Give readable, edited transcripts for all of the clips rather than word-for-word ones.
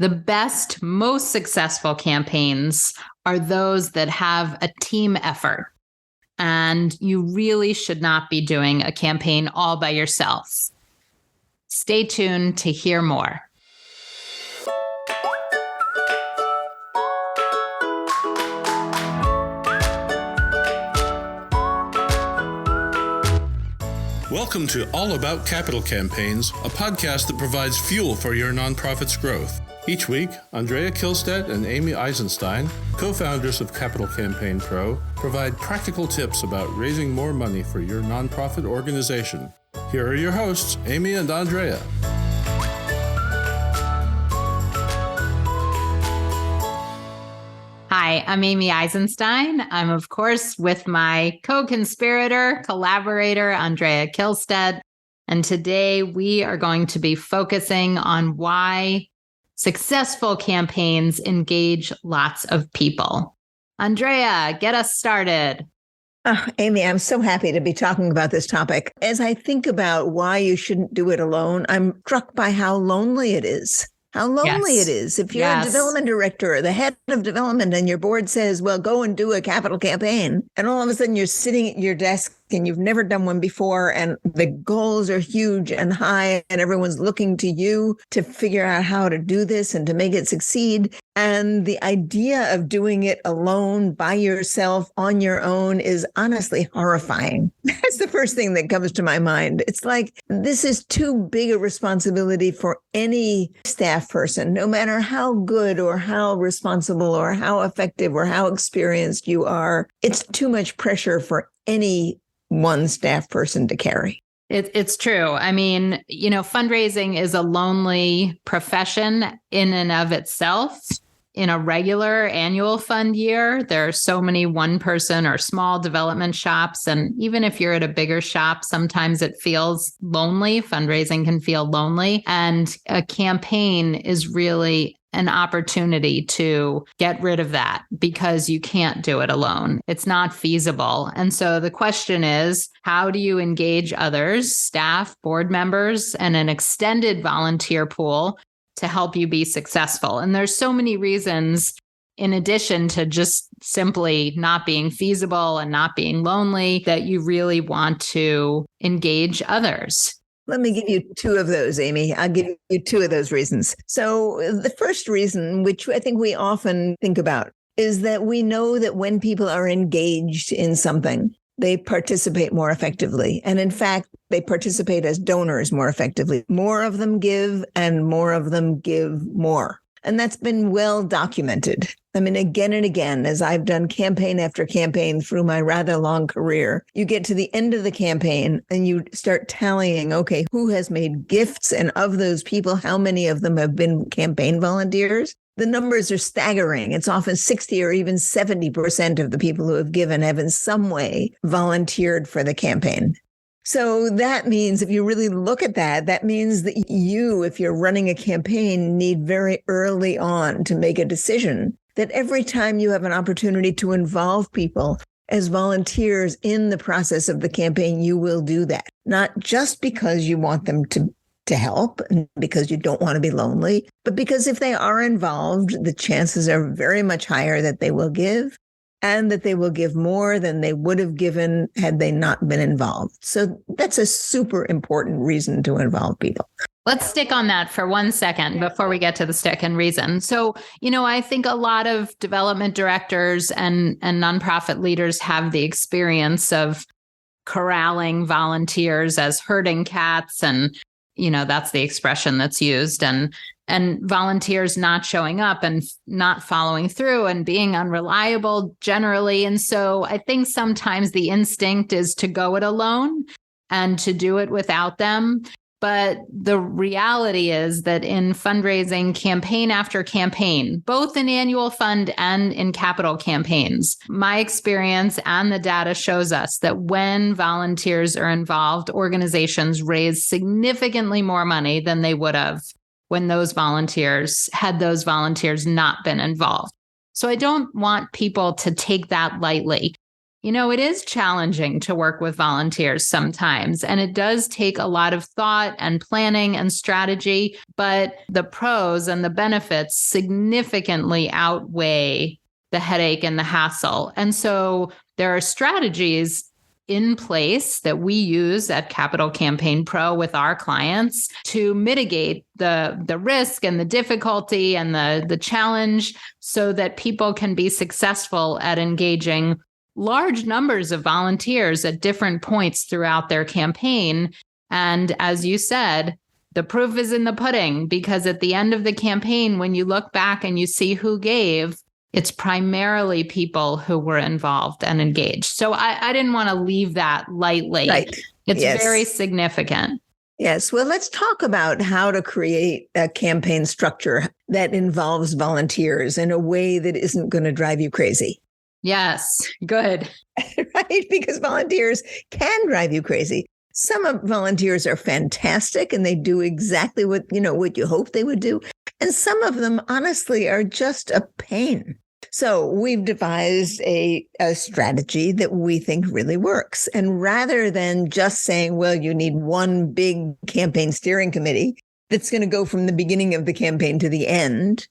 The best, most successful campaigns are those that have a team effort. And you really should not be doing a campaign all by yourself. Stay tuned to hear more. Welcome to All About Capital Campaigns, a podcast that provides fuel for your nonprofit's growth. Each week, Andrea Kihlstedt and Amy Eisenstein, co-founders of Capital Campaign Pro, provide practical tips about raising more money for your nonprofit organization. Here are your hosts, Amy and Andrea. Hi, I'm Amy Eisenstein. I'm, of course, with my co-conspirator, collaborator, Andrea Kihlstedt. And today we are going to be focusing on why successful campaigns engage lots of people. Andrea, get us started. Oh, Amy, I'm so happy to be talking about this topic. As I think about why you shouldn't do it alone, I'm struck by how lonely it is. How lonely it is. If you're a development director or the head of development and your board says, well, go and do a capital campaign. And all of a sudden you're sitting at your desk and you've never done one before. And the goals are huge and high and everyone's looking to you to figure out how to do this and to make it succeed. And the idea of doing it alone, by yourself, on your own is honestly horrifying. That's the first thing that comes to my mind. It's like, this is too big a responsibility for any staff person, no matter how good or how responsible or how effective or how experienced you are. It's too much pressure for any one staff person to carry. It's true. I mean, fundraising is a lonely profession in and of itself. In a regular annual fund year, there are so many one-person or small development shops. And even if you're at a bigger shop, sometimes it feels lonely. Fundraising can feel lonely. And a campaign is really an opportunity to get rid of that because you can't do it alone. It's not feasible. And so the question is, how do you engage others, staff, board members, and an extended volunteer pool to help you be successful? And there's so many reasons, in addition to just simply not being feasible and not being lonely, that you really want to engage others. Let me give you two of those, Amy. I'll give you two of those reasons. So the first reason, which I think we often think about, is that we know that when people are engaged in something, they participate more effectively. And in fact, they participate as donors more effectively. More of them give and more of them give more. And that's been well documented. I mean, again and again, as I've done campaign after campaign through my rather long career, you get to the end of the campaign and you start tallying, okay, who has made gifts? And of those people, how many of them have been campaign volunteers? The numbers are staggering. It's often 60 or even 70% of the people who have given have in some way volunteered for the campaign. So that means if you really look at that, that means that you, if you're running a campaign, need very early on to make a decision that every time you have an opportunity to involve people as volunteers in the process of the campaign, you will do that. Not just because you want them to help and because you don't want to be lonely, but because if they are involved, the chances are very much higher that they will give and that they will give more than they would have given had they not been involved. So that's a super important reason to involve people. Let's stick on that for 1 second before we get to the second reason. So, I think a lot of development directors and nonprofit leaders have the experience of corralling volunteers as herding cats. And, that's the expression that's used. And volunteers not showing up and not following through and being unreliable generally. And so I think sometimes the instinct is to go it alone and to do it without them. But the reality is that in fundraising, campaign after campaign, both in annual fund and in capital campaigns, my experience and the data shows us that when volunteers are involved, organizations raise significantly more money than they would have when those volunteers not been involved. So I don't want people to take that lightly. It is challenging to work with volunteers sometimes, and it does take a lot of thought and planning and strategy, but the pros and the benefits significantly outweigh the headache and the hassle. And so there are strategies in place that we use at Capital Campaign Pro with our clients to mitigate the risk and the difficulty and the challenge so that people can be successful at engaging large numbers of volunteers at different points throughout their campaign. And as you said, the proof is in the pudding, because at the end of the campaign, when you look back and you see who gave, it's primarily people who were involved and engaged. So I didn't want to leave that lightly. Right. It's very significant. Yes. Well, let's talk about how to create a campaign structure that involves volunteers in a way that isn't going to drive you crazy. Yes. Good. Right? Because volunteers can drive you crazy. Some volunteers are fantastic and they do exactly what you hope they would do. And some of them, honestly, are just a pain. So we've devised a strategy that we think really works. And rather than just saying, well, you need one big campaign steering committee that's going to go from the beginning of the campaign to the end,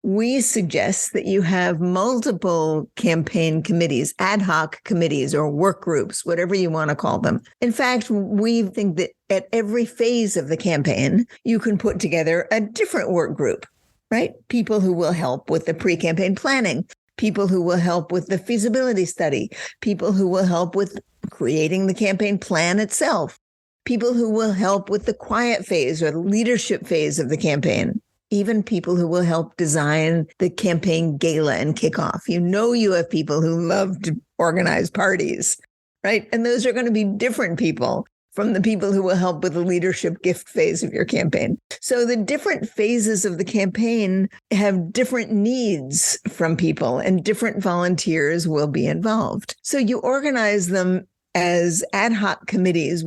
we suggest that you have multiple campaign committees, ad hoc committees or work groups, whatever you want to call them. In fact, we think that at every phase of the campaign, you can put together a different work group, right? People who will help with the pre-campaign planning, people who will help with the feasibility study, people who will help with creating the campaign plan itself, people who will help with the quiet phase or the leadership phase of the campaign. Even people who will help design the campaign gala and kickoff. You have people who love to organize parties, right? And those are going to be different people from the people who will help with the leadership gift phase of your campaign. So the different phases of the campaign have different needs from people, and different volunteers will be involved. So you organize them as ad hoc committees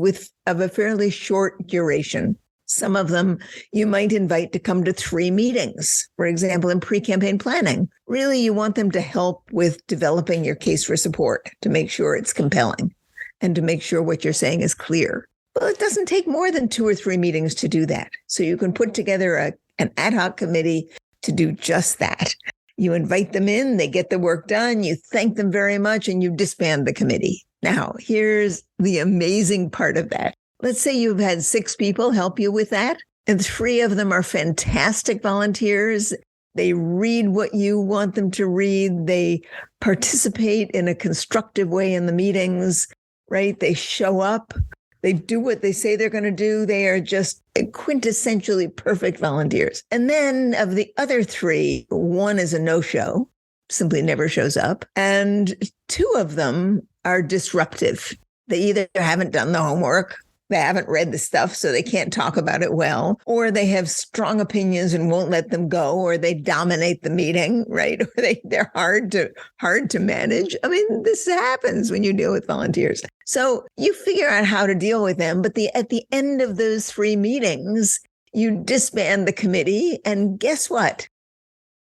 of a fairly short duration. Some of them you might invite to come to 3 meetings, for example, in pre-campaign planning. Really, you want them to help with developing your case for support, to make sure it's compelling and to make sure what you're saying is clear. Well, it doesn't take more than 2 or 3 meetings to do that. So you can put together an ad hoc committee to do just that. You invite them in, they get the work done, you thank them very much, and you disband the committee. Now, here's the amazing part of that. Let's say you've had 6 people help you with that, and 3 of them are fantastic volunteers. They read what you want them to read. They participate in a constructive way in the meetings, right? They show up. They do what they say they're going to do. They are just quintessentially perfect volunteers. And then of the other 3, 1 is a no-show, simply never shows up. And 2 of them are disruptive. They either haven't done the homework, they haven't read the stuff, so they can't talk about it well, or they have strong opinions and won't let them go, or they dominate the meeting, right? Or they're hard to manage. I mean, this happens when you deal with volunteers. So you figure out how to deal with them, but at the end of those 3 meetings, you disband the committee, and guess what?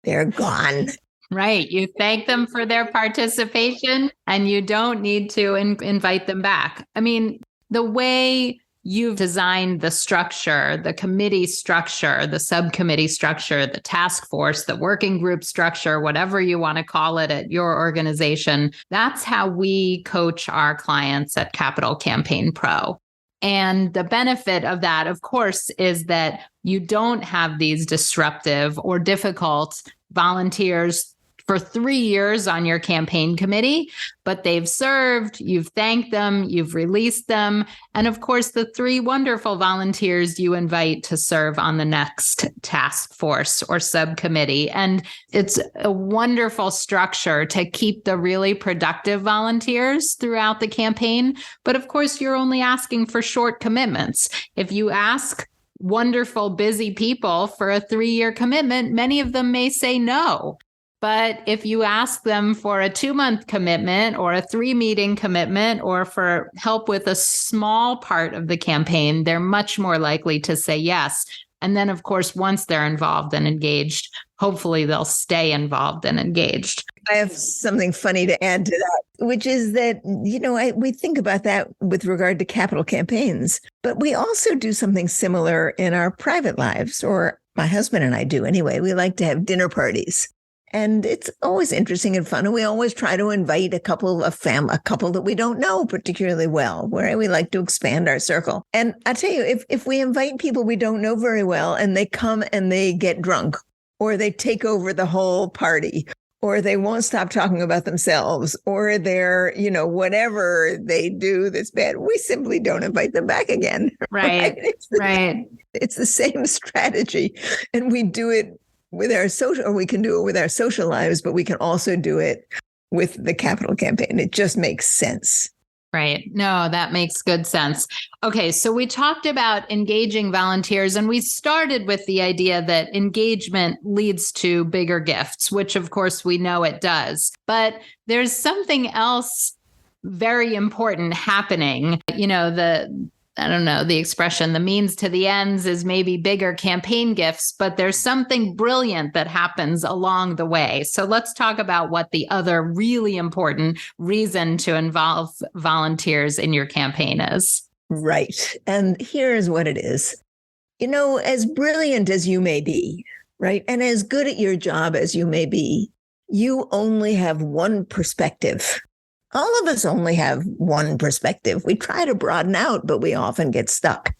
They're gone. Right. You thank them for their participation, and you don't need to invite them back. I mean, the way you've designed the structure, the committee structure, the subcommittee structure, the task force, the working group structure, whatever you want to call it at your organization, that's how we coach our clients at Capital Campaign Pro. And the benefit of that, of course, is that you don't have these disruptive or difficult volunteers for 3 years on your campaign committee, but they've served, you've thanked them, you've released them. And of course, the 3 wonderful volunteers you invite to serve on the next task force or subcommittee. And it's a wonderful structure to keep the really productive volunteers throughout the campaign. But of course, you're only asking for short commitments. If you ask wonderful, busy people for a 3-year commitment, many of them may say no. But if you ask them for a 2-month commitment or a 3-meeting commitment or for help with a small part of the campaign, they're much more likely to say yes. And then, of course, once they're involved and engaged, hopefully they'll stay involved and engaged. I have something funny to add to that, which is that, we think about that with regard to capital campaigns, but we also do something similar in our private lives, or my husband and I do anyway. We like to have dinner parties. And it's always interesting and fun. And we always try to invite a couple that we don't know particularly well, where we like to expand our circle. And I tell you, if we invite people we don't know very well and they come and they get drunk, or they take over the whole party, or they won't stop talking about themselves, or they're, whatever they do that's bad, we simply don't invite them back again. Right. It's the same strategy. And we do it with our social, or we can do it with our social lives, but we can also do it with the capital campaign. It just makes sense. Right. No, that makes good sense. Okay. So we talked about engaging volunteers, and we started with the idea that engagement leads to bigger gifts, which of course we know it does. But there's something else very important happening. The expression, the means to the ends is maybe bigger campaign gifts, but there's something brilliant that happens along the way. So let's talk about what the other really important reason to involve volunteers in your campaign is. Right. And here's what it is. As brilliant as you may be, right, and as good at your job as you may be, you only have one perspective. All of us only have one perspective. We try to broaden out, but we often get stuck.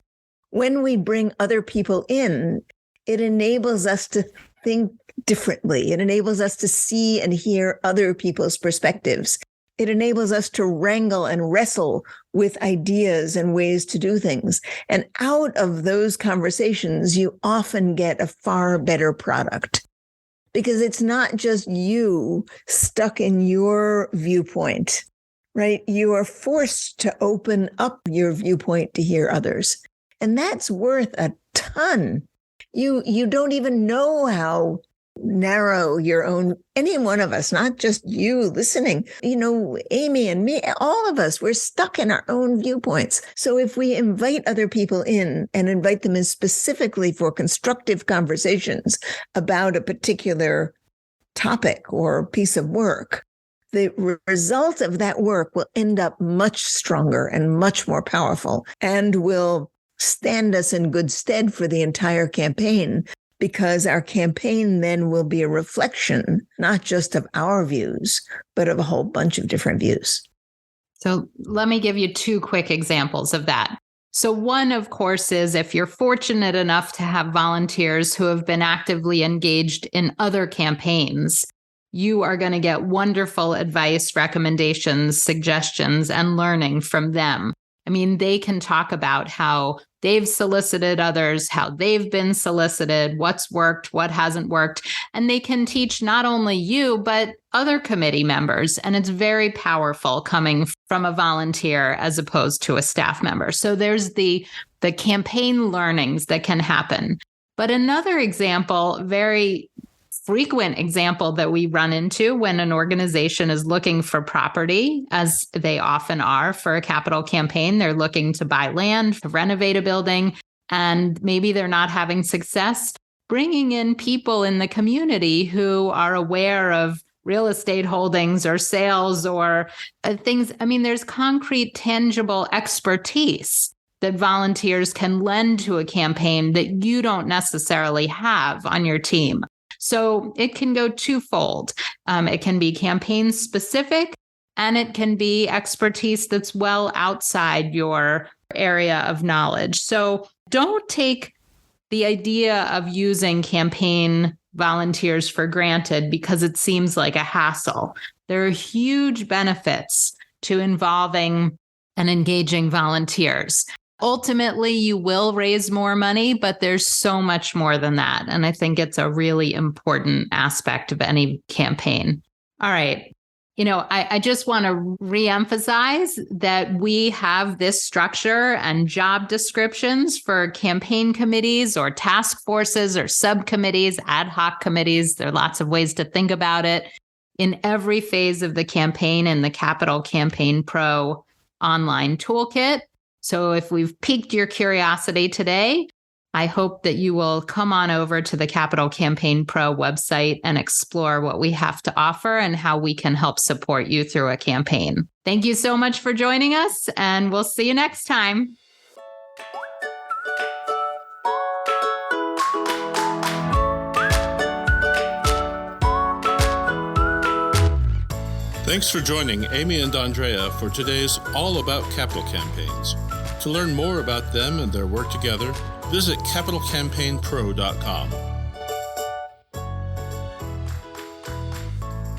When we bring other people in, it enables us to think differently. It enables us to see and hear other people's perspectives. It enables us to wrangle and wrestle with ideas and ways to do things. And out of those conversations, you often get a far better product. Because it's not just you stuck in your viewpoint, right? You are forced to open up your viewpoint to hear others. And that's worth a ton. You don't even know how narrow any one of us, not just you listening, Amy and me, all of us, we're stuck in our own viewpoints. So if we invite other people in and invite them in specifically for constructive conversations about a particular topic or piece of work, the result of that work will end up much stronger and much more powerful, and will stand us in good stead for the entire campaign, because our campaign then will be a reflection, not just of our views, but of a whole bunch of different views. So let me give you two quick examples of that. So one, of course, is if you're fortunate enough to have volunteers who have been actively engaged in other campaigns, you are going to get wonderful advice, recommendations, suggestions, and learning from them. I mean, they can talk about how they've solicited others, how they've been solicited, what's worked, what hasn't worked. And they can teach not only you, but other committee members. And it's very powerful coming from a volunteer as opposed to a staff member. So there's the campaign learnings that can happen. But another example, very frequent example that we run into when an organization is looking for property, as they often are for a capital campaign, they're looking to buy land, to renovate a building, and maybe they're not having success bringing in people in the community who are aware of real estate holdings or sales or things. I mean, there's concrete, tangible expertise that volunteers can lend to a campaign that you don't necessarily have on your team. So it can go twofold. It can be campaign specific, and it can be expertise that's well outside your area of knowledge. So don't take the idea of using campaign volunteers for granted because it seems like a hassle. There are huge benefits to involving and engaging volunteers. Ultimately, you will raise more money, but there's so much more than that. And I think it's a really important aspect of any campaign. All right. I just want to reemphasize that we have this structure and job descriptions for campaign committees or task forces or subcommittees, ad hoc committees. There are lots of ways to think about it in every phase of the campaign in the Capital Campaign Pro online toolkit. So if we've piqued your curiosity today, I hope that you will come on over to the Capital Campaign Pro website and explore what we have to offer and how we can help support you through a campaign. Thank you so much for joining us, and we'll see you next time. Thanks for joining Amy and Andrea for today's All About Capital Campaigns. To learn more about them and their work together, visit capitalcampaignpro.com.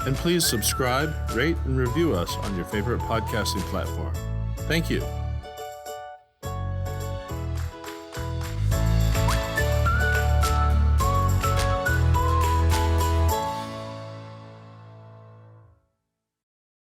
And please subscribe, rate, and review us on your favorite podcasting platform. Thank you.